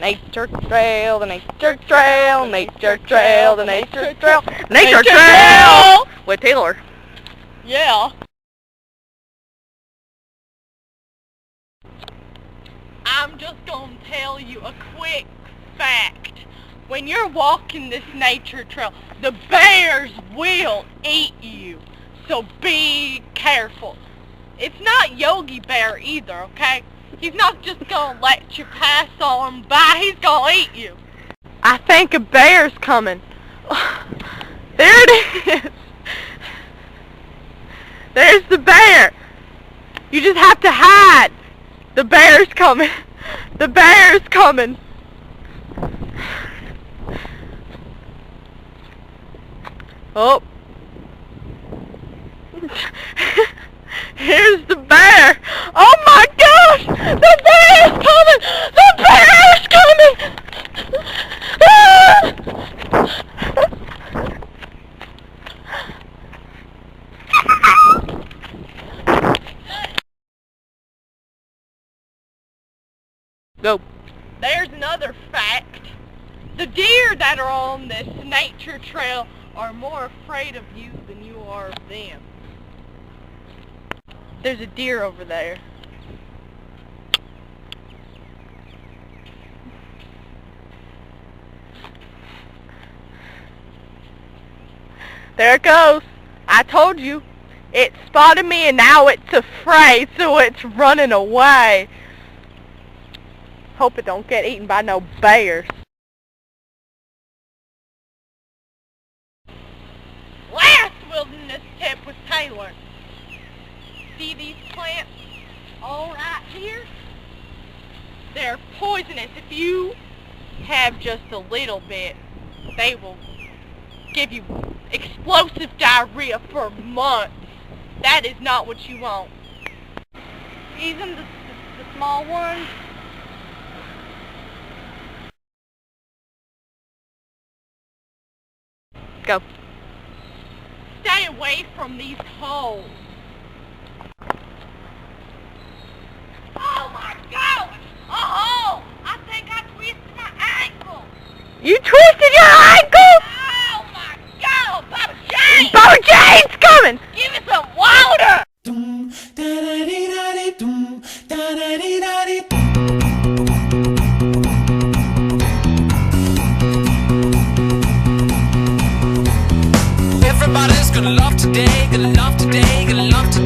Nature trail, the nature trail, nature trail, the nature trail, nature trail with Taylor. Yeah. I'm just gonna tell you a quick fact. When you're walking this nature trail, the bears will eat you. So be careful. It's not Yogi Bear either, okay? He's not just gonna let you pass on by, he's gonna eat you. I think a bear's coming. There it is. There's the bear. You just have to hide. The bear's coming. The bear's coming. Oh. Here's the bear. Oh my gosh! The bear is coming! The bear is coming! Ah! Go. There's another fact. The deer that are on this nature trail are more afraid of you than you are of them. There's a deer over there. There it goes. I told you. It spotted me and now it's afraid, so it's running away. Hope it don't get eaten by no bears. Last wilderness tip with Taylor. See these plants all right here? They're poisonous. If you have just a little bit, they will give you explosive diarrhea for months. That is not what you want. Even the small ones. Go. Stay away from these holes.